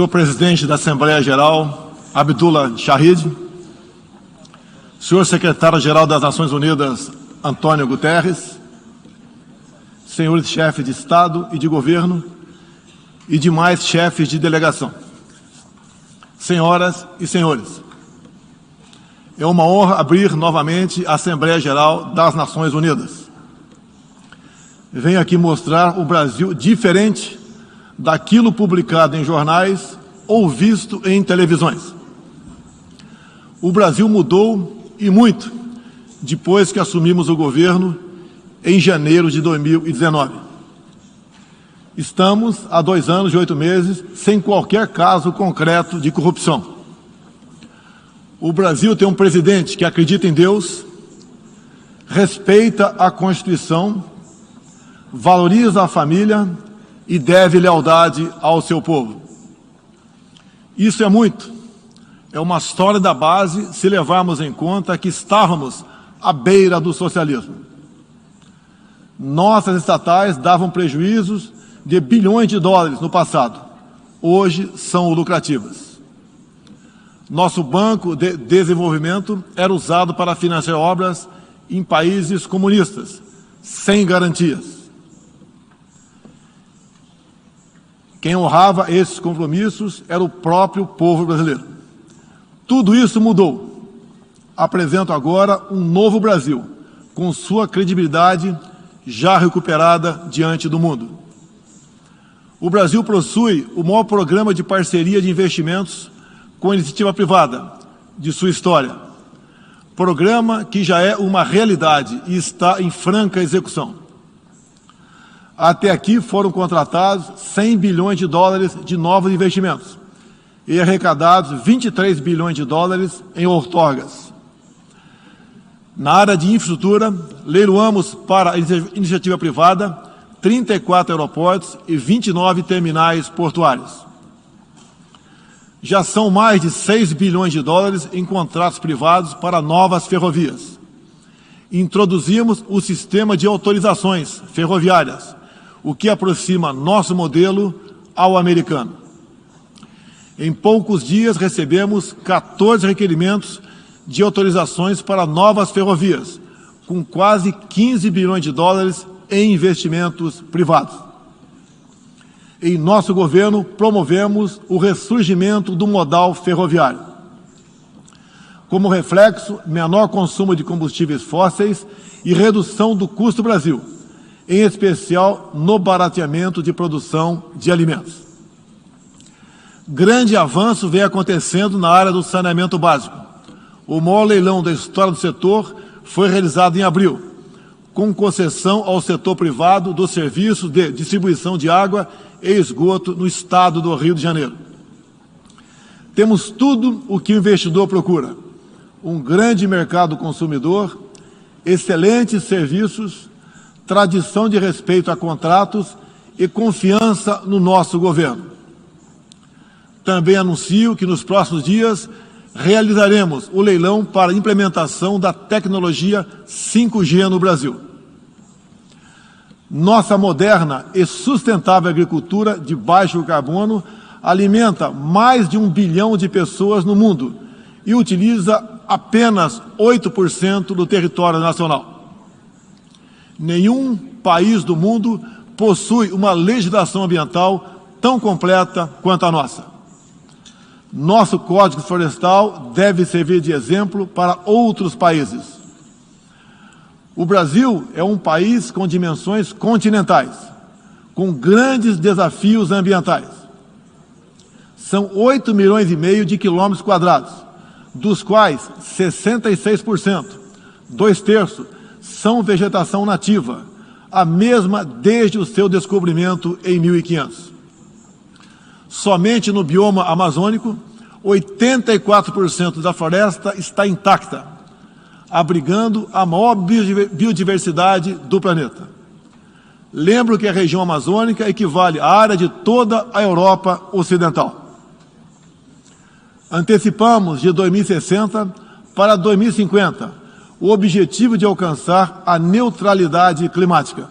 Senhor presidente da Assembleia Geral, Abdullah Shahid, senhor secretário-geral das Nações Unidas, Antônio Guterres, senhores chefes de Estado e de Governo e demais chefes de delegação, senhoras e senhores, é uma honra abrir novamente a Assembleia Geral das Nações Unidas. Venho aqui mostrar o Brasil diferente daquilo publicado em jornais ou visto em televisões. O Brasil mudou e muito depois que assumimos o governo em janeiro de 2019. Estamos há 2 anos e 8 meses sem qualquer caso concreto de corrupção. O Brasil tem um presidente que acredita em Deus, respeita a Constituição, valoriza a família e deve lealdade ao seu povo. Isso é muito. É uma sólida base se levarmos em conta que estávamos à beira do socialismo. Nossas estatais davam prejuízos de bilhões de dólares no passado. Hoje são lucrativas. Nosso Banco de Desenvolvimento era usado para financiar obras em países comunistas, sem garantias. Quem honrava esses compromissos era o próprio povo brasileiro. Tudo isso mudou. Apresento agora um novo Brasil, com sua credibilidade já recuperada diante do mundo. O Brasil possui o maior programa de parceria de investimentos com a iniciativa privada de sua história. Programa que já é uma realidade e está em franca execução. Até aqui foram contratados 100 bilhões de dólares de novos investimentos e arrecadados 23 bilhões de dólares em outorgas. Na área de infraestrutura, leiloamos para a iniciativa privada 34 aeroportos e 29 terminais portuários. Já são mais de 6 bilhões de dólares em contratos privados para novas ferrovias. Introduzimos o sistema de autorizações ferroviárias, o que aproxima nosso modelo ao americano. Em poucos dias recebemos 14 requerimentos de autorizações para novas ferrovias, com quase 15 bilhões de dólares em investimentos privados. Em nosso governo, promovemos o ressurgimento do modal ferroviário. Como reflexo, menor consumo de combustíveis fósseis e redução do custo Brasil, em especial no barateamento de produção de alimentos. Grande avanço vem acontecendo na área do saneamento básico. O maior leilão da história do setor foi realizado em abril, com concessão ao setor privado do serviço de distribuição de água e esgoto no estado do Rio de Janeiro. Temos tudo o que o investidor procura: um grande mercado consumidor, excelentes serviços, tradição de respeito a contratos e confiança no nosso governo. Também anuncio que nos próximos dias realizaremos o leilão para a implementação da tecnologia 5G no Brasil. Nossa moderna e sustentável agricultura de baixo carbono alimenta mais de 1 bilhão de pessoas no mundo e utiliza apenas 8% do território nacional. Nenhum país do mundo possui uma legislação ambiental tão completa quanto a nossa. Nosso Código Florestal deve servir de exemplo para outros países. O Brasil é um país com dimensões continentais, com grandes desafios ambientais. São 8,5 milhões de quilômetros quadrados, dos quais 66%, 2/3, são vegetação nativa, a mesma desde o seu descobrimento em 1500. Somente no bioma amazônico, 84% da floresta está intacta, abrigando a maior biodiversidade do planeta. Lembro que a região amazônica equivale à área de toda a Europa Ocidental. Antecipamos de 2060 para 2050 o objetivo de alcançar a neutralidade climática.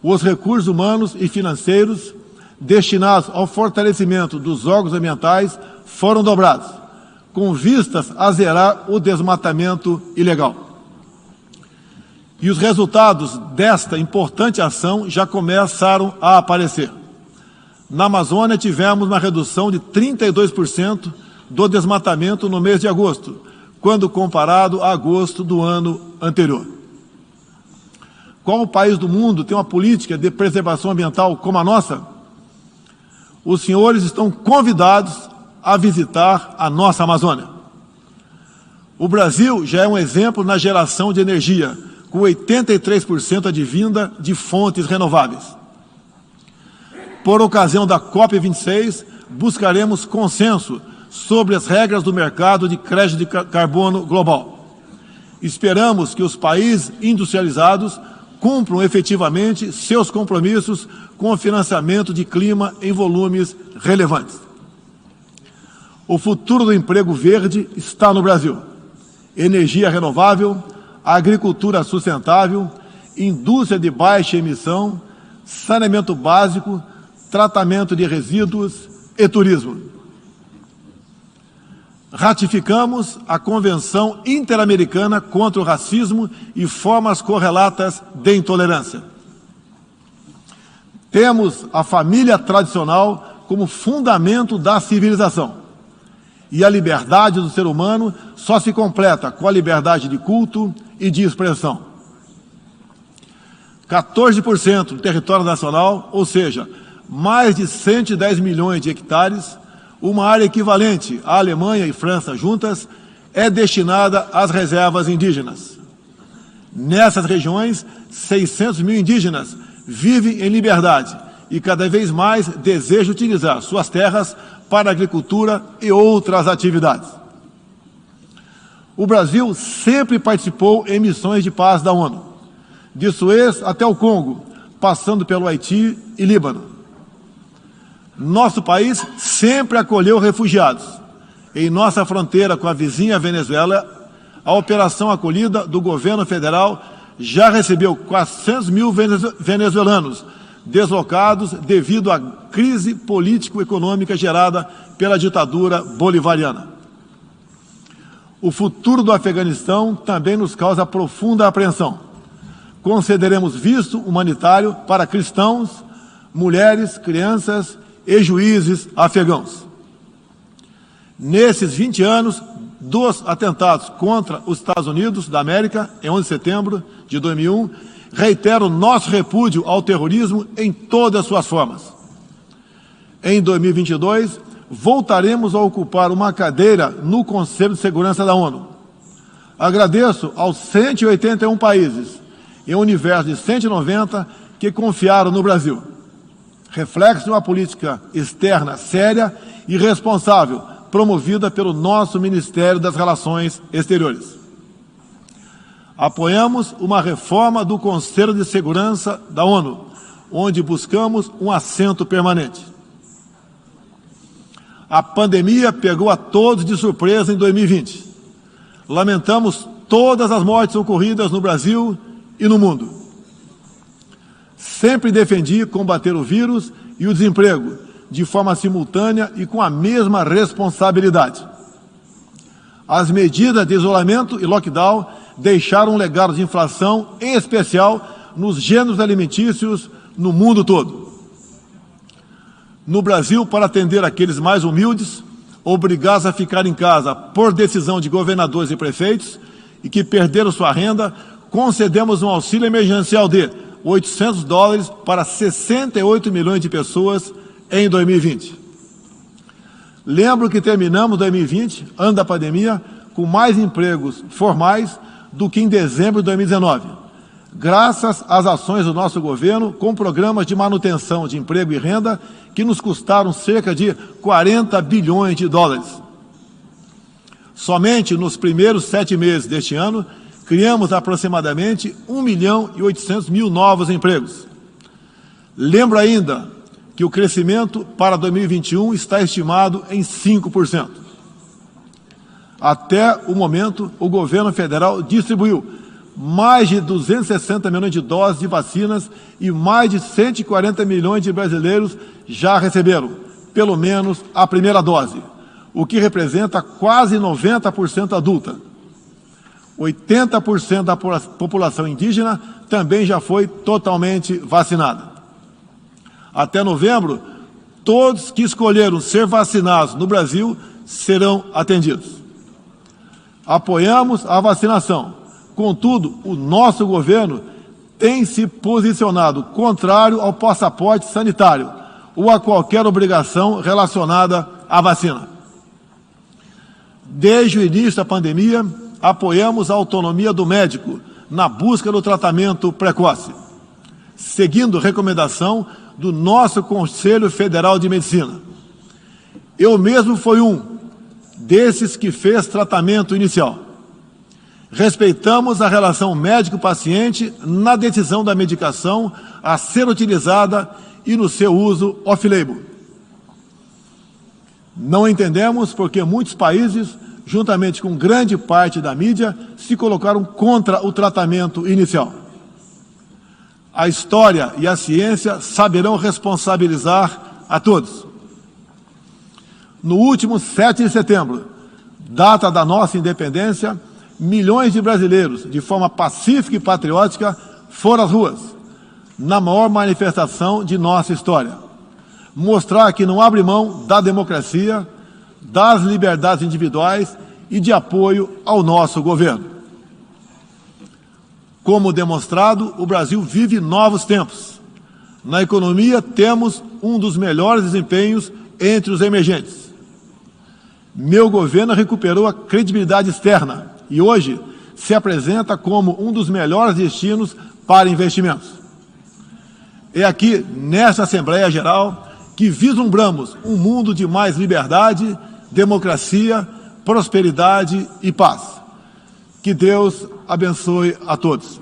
Os recursos humanos e financeiros destinados ao fortalecimento dos órgãos ambientais foram dobrados, com vistas a zerar o desmatamento ilegal. E os resultados desta importante ação já começaram a aparecer. Na Amazônia, tivemos uma redução de 32% do desmatamento no mês de agosto, quando comparado a agosto do ano anterior. Qual país do mundo tem uma política de preservação ambiental como a nossa? Os senhores estão convidados a visitar a nossa Amazônia. O Brasil já é um exemplo na geração de energia, com 83% advinda de fontes renováveis. Por ocasião da COP26, buscaremos consenso sobre as regras do mercado de crédito de carbono global. Esperamos que os países industrializados cumpram efetivamente seus compromissos com o financiamento de clima em volumes relevantes. O futuro do emprego verde está no Brasil. Energia renovável, agricultura sustentável, indústria de baixa emissão, saneamento básico, tratamento de resíduos e turismo. Ratificamos a Convenção Interamericana contra o Racismo e formas correlatas de intolerância. Temos a família tradicional como fundamento da civilização. E a liberdade do ser humano só se completa com a liberdade de culto e de expressão. 14% do território nacional, ou seja, mais de 110 milhões de hectares, uma área equivalente à Alemanha e França juntas, é destinada às reservas indígenas. Nessas regiões, 600 mil indígenas vivem em liberdade e cada vez mais desejam utilizar suas terras para agricultura e outras atividades. O Brasil sempre participou em missões de paz da ONU, de Suez até o Congo, passando pelo Haiti e Líbano. Nosso país sempre acolheu refugiados. Em nossa fronteira com a vizinha Venezuela, a operação acolhida do governo federal já recebeu 400 mil venezuelanos deslocados devido à crise político-econômica gerada pela ditadura bolivariana. O futuro do Afeganistão também nos causa profunda apreensão. Concederemos visto humanitário para cristãos, mulheres, crianças e juízes afegãos. Nesses 20 anos dos atentados contra os Estados Unidos da América, em 11 de setembro de 2001, reitero nosso repúdio ao terrorismo em todas as suas formas. Em 2022, voltaremos a ocupar uma cadeira no Conselho de Segurança da ONU. Agradeço aos 181 países, em um universo de 190, que confiaram no Brasil. Reflexo de uma política externa séria e responsável, promovida pelo nosso Ministério das Relações Exteriores. Apoiamos uma reforma do Conselho de Segurança da ONU, onde buscamos um assento permanente. A pandemia pegou a todos de surpresa em 2020. Lamentamos todas as mortes ocorridas no Brasil e no mundo. Sempre defendi combater o vírus e o desemprego de forma simultânea e com a mesma responsabilidade. As medidas de isolamento e lockdown deixaram um legado de inflação, em especial nos gêneros alimentícios no mundo todo. No Brasil, para atender aqueles mais humildes, obrigados a ficar em casa por decisão de governadores e prefeitos e que perderam sua renda, concedemos um auxílio emergencial de $800 para 68 milhões de pessoas em 2020. Lembro que terminamos 2020, ano da pandemia, com mais empregos formais do que em dezembro de 2019, graças às ações do nosso governo com programas de manutenção de emprego e renda que nos custaram cerca de 40 bilhões de dólares. Somente nos primeiros 7 meses deste ano, criamos aproximadamente 1.800.000 novos empregos. Lembro ainda que o crescimento para 2021 está estimado em 5%. Até o momento, o governo federal distribuiu mais de 260 milhões de doses de vacinas e mais de 140 milhões de brasileiros já receberam, pelo menos, a primeira dose, o que representa quase 90% adulta. 80% da população indígena também já foi totalmente vacinada. Até novembro, todos que escolheram ser vacinados no Brasil serão atendidos. Apoiamos a vacinação. Contudo, o nosso governo tem se posicionado contrário ao passaporte sanitário ou a qualquer obrigação relacionada à vacina. Desde o início da pandemia, apoiamos a autonomia do médico na busca do tratamento precoce, seguindo recomendação do nosso Conselho Federal de Medicina. Eu mesmo fui um desses que fez tratamento inicial. Respeitamos a relação médico-paciente na decisão da medicação a ser utilizada e no seu uso off-label. Não entendemos porque muitos países, juntamente com grande parte da mídia, se colocaram contra o tratamento inicial. A história e a ciência saberão responsabilizar a todos. No último 7 de setembro, data da nossa independência, milhões de brasileiros, de forma pacífica e patriótica, foram às ruas, na maior manifestação de nossa história. Mostrar que não abre mão da democracia, das liberdades individuais e de apoio ao nosso governo. Como demonstrado, o Brasil vive novos tempos. Na economia, temos um dos melhores desempenhos entre os emergentes. Meu governo recuperou a credibilidade externa e hoje se apresenta como um dos melhores destinos para investimentos. É aqui, nesta Assembleia Geral, que vislumbramos um mundo de mais liberdade, democracia, prosperidade e paz. Que Deus abençoe a todos.